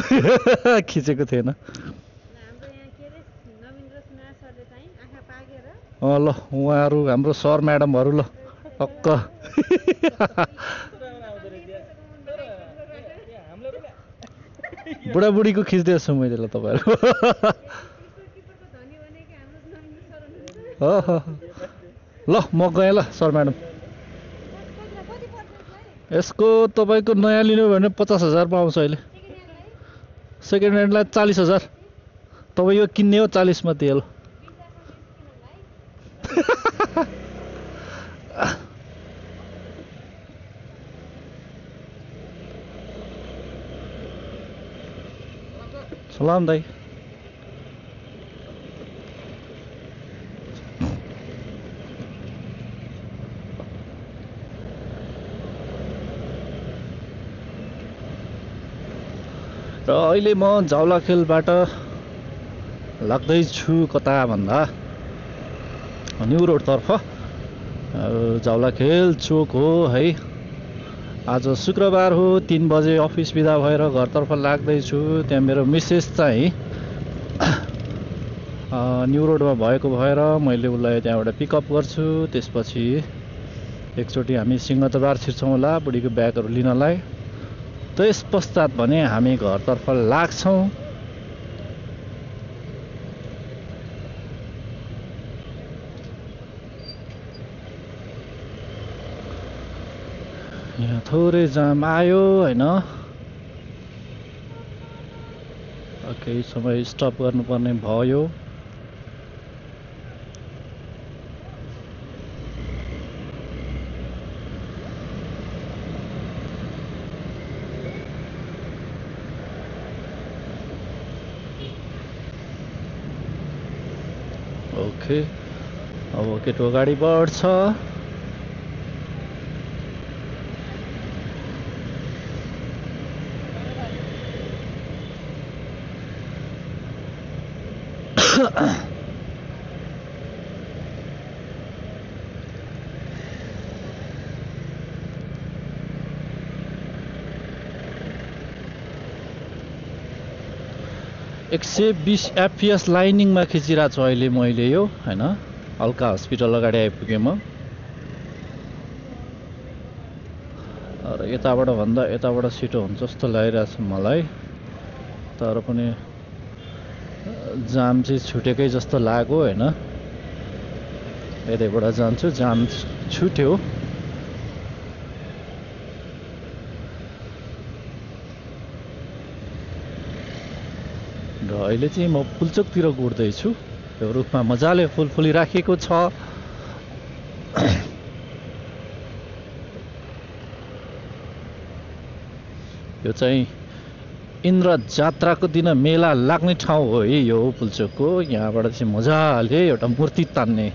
खिचेको थिएन। हाम्रो यहाँ के रे नवीन्द्र सुनार सरले चाहिँ आँखा पाकेर ल उहाँहरू हाम्रो सर म्याडमहरू ल टक्क बुढाबुढीको खिच्दैछु मैले ल तपाईँहरू। किपरको धनी भनेको हाम्रो नवीन्द्र सर हुनुहुन्छ। ल म गएँ ल सर म्याडम। कति पर्छ यसलाई? यसको तपाईँको नयाँ लिनु भने 50,000 पाउँछ अहिले। सेकेन्ड ह्यान्डलाई 40,000। तपाईँ यो किन्ने हो 40 मा दिएँ ल। सलाम दाइ। र अहिले म जाउलाखेलबाट लाग्दैछु कता भन्दा न्यु रोडतर्फ। जाउलाखेल चोक हो है। आज शुक्रबार हो, 3 बजे अफिस बिदा भएर घरतर्फ लाग्दैछु। त्यहाँ मेरो मिसेस चाहिँ न्यु रोडमा भएको भएर मैले उसलाई त्यहाँबाट पिकअप गर्छु। त्यसपछि एकचोटि हामी सिंहदरबार छिर्छौँ होला बुढीको ब्यागहरू लिनलाई। त्यस पश्चात भने हामी घरतर्फ लाग्छौँ। यहाँ थोरै जाम आयो होइन। केही समय स्टप गर्नुपर्ने भयो। ओके, अब केटो गाडी बढ्छ। एक 120 FPS लाइनिङमा खिचिरहेको छु अहिले मैले यो होइन। हल्का हस्पिटल अगाडि आइपुगेँ म। र यताबाट भन्दा यताबाट छिटो हुन्छ जस्तो लागिरहेछ मलाई। तर पनि जाम चाहिँ छुटेकै जस्तो लाग्यो होइन। यतैबाट जान्छु, जाम छुट्यो। र अहिले चाहिँ म पुल्चोकतिर गुड्दैछु। यो रुखमा मजाले फुल फुलिराखेको छ। यो चाहिँ इन्द्र जात्राको दिन मेला लाग्ने ठाउँ हो है यो पुल्चोकको। यहाँबाट चाहिँ मजाले एउटा मूर्ति तान्ने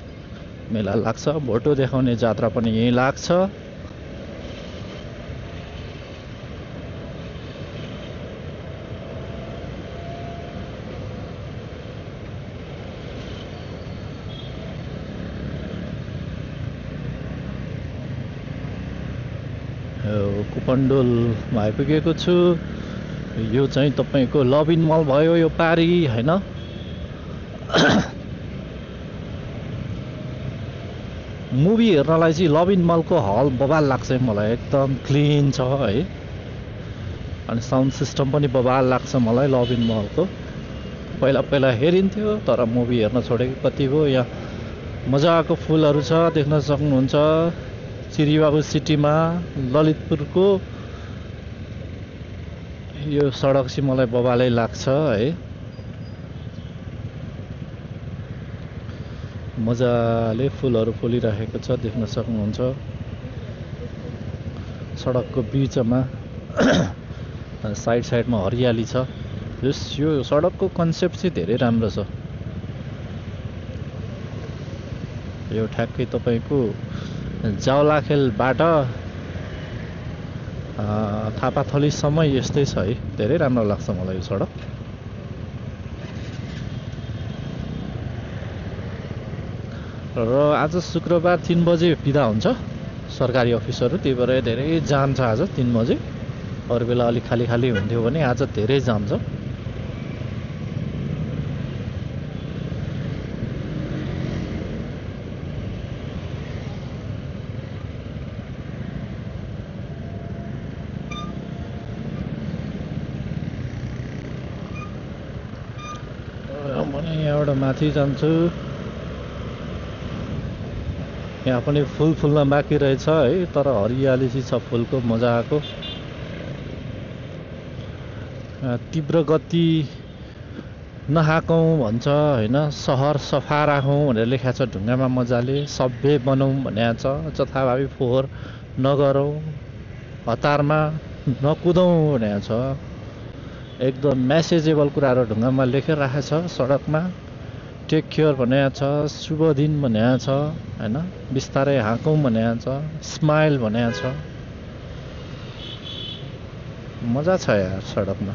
मेला लाग्छ। भोटो देखाउने जात्रा पनि यहीँ लाग्छ। कुपन्डोलमा आइपुगेको छु। यो चाहिँ तपाईँको लभिन मल भयो यो पारी होइन। मुभी हेर्नलाई चाहिँ लभिन मलको हल बबाल लाग्छ मलाई। एकदम क्लिन छ है। अनि साउन्ड सिस्टम पनि बबाल लाग्छ मलाई लभिन मलको। पहिला पहिला हेरिन्थ्यो तर मुभी हेर्न छोडेको कति भयो। यहाँ मजाको फुलहरू छ, देख्न सक्नुहुन्छ। चिरीबाबु सिटीमा ललितपुरको यो सडक चाहिँ मलाई बबालै लाग्छ है। मजाले फुलहरू फुलिरहेको छ, देख्न सक्नुहुन्छ। सडकको बिचमा साइड साइडमा हरियाली छ। यो सडकको कन्सेप्ट चाहिँ धेरै राम्रो छ। यो ठ्याक्कै तपाईँको जाउलाखेलबाट थापाथलीसम्म यस्तै छ है। धेरै राम्रो लाग्छ मलाई यो सडक। र आज शुक्रबार 3 बजे बिदा हुन्छ सरकारी अफिसहरू। त्यही भएर धेरै जाम छ आज 3 बजे। अरू बेला अलिक खाली खाली हुन्थ्यो भने आज धेरै जाम छ। भने यहाँबाट माथि जान्छु। यहाँ पनि फुल फुल्न बाँकी रहेछ है, तर हरियाली चाहिँ छ फुलको मजाको। तीव्र गति नहाकौँ भन्छ होइन, सहर सफा राखौँ भनेर लेखेको छ ढुङ्गामा मजाले। सभ्य बनाउँ भनेको छ, जथाभावी फोहोर नगरौँ, हतारमा नकुदौँ भनेको छ। एकदम मेसेजेबल कुराहरू ढुङ्गामा लेखेर राखेको छ सडकमा। टेक केयर भनेको छ, शुभ दिन भनेको छ होइन, बिस्तारै हाँकौँ भनेको छ, स्माइल भनेको छ। मजा छ यार सडकमा।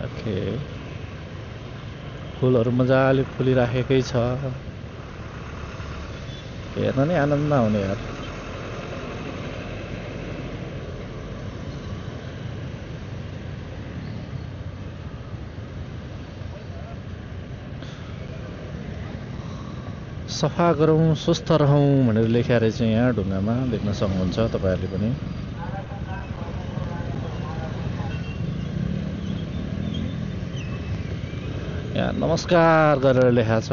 ओके, फुलहरू मजाले फुलिराखेकै छ, हेर्न नै आनन्द आउने यार। सफा गरौँ, स्वस्थ रहौँ भनेर लेखेर रहेछ यहाँ ढुङ्गामा, देख्न सक्नुहुन्छ तपाईँहरूले पनि। यहाँ नमस्कार गरेर लेखा छ।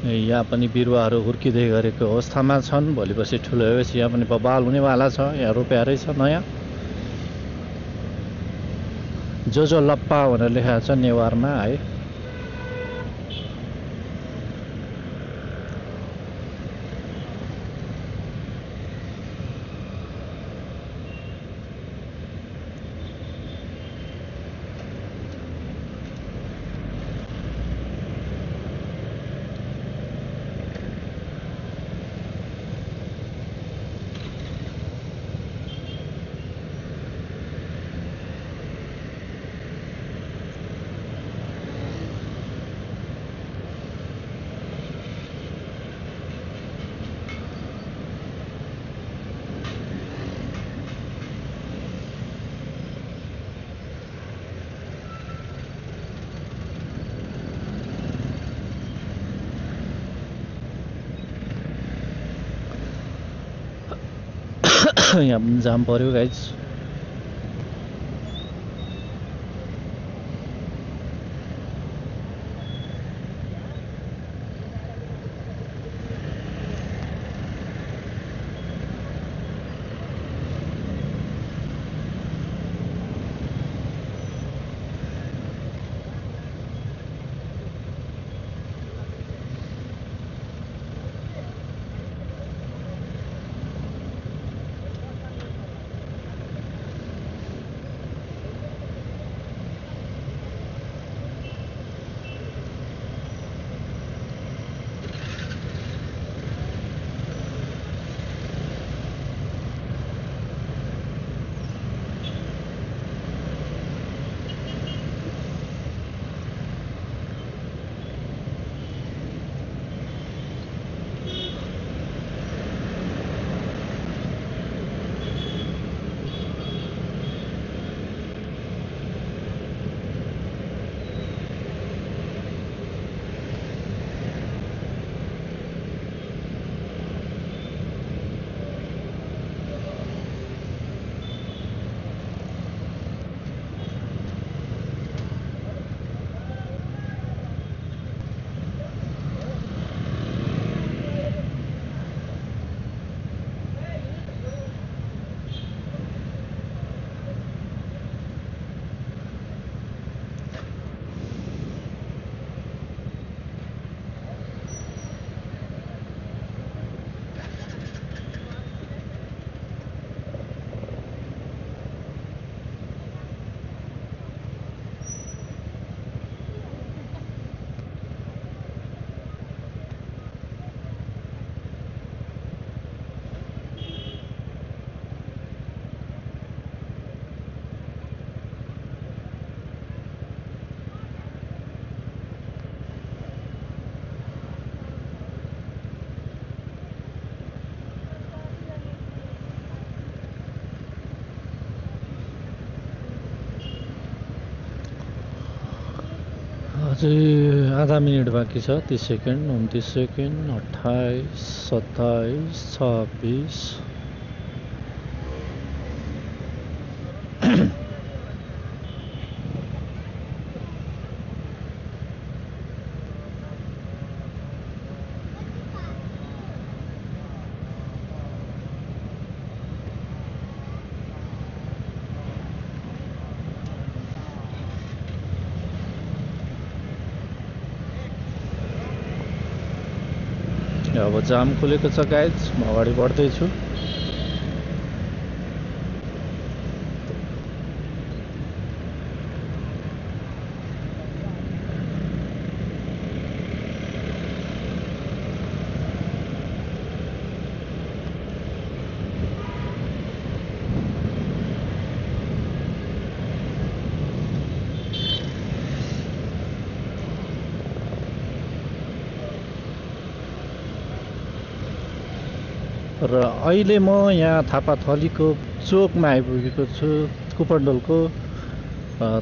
यहाँ पनि बिरुवाहरू हुर्किँदै गरेको अवस्थामा छन्। भोलिपछि ठुलो भएपछि यहाँ पनि बबाल हुनेवाला छ। यहाँ रोप्यारै छ नयाँ जो लप्पा भनेर लेखेको छ नेवारमा है। यहाँ पनि जाम पर्यो गाइज। अझै आधा मिनट बाँकी छ। 30 सेकेन्ड, 29 सेकेन्ड, 28, 27, 26। अब जाम खुलेको छ गाइज, म अगाडि बढ्दैछु। र अहिले म यहाँ थापाथलीको चोकमा आइपुगेको छु। कुपनडोलको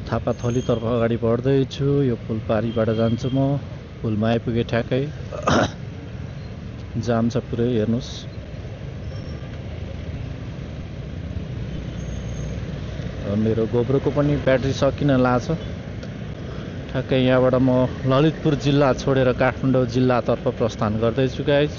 थापाथलीतर्फ अगाडि बढ्दैछु। यो पुल पारीबाट जान्छु म। पुलमा आइपुगेँ ठ्याक्कै। जाम छ पुरै, हेर्नुहोस्। मेरो गोब्रोको पनि ब्याट्री सकिन लाग्छ। ठ्याक्कै यहाँबाट म ललितपुर जिल्ला छोडेर काठमाडौँ जिल्लातर्फ प्रस्थान गर्दैछु गाइज।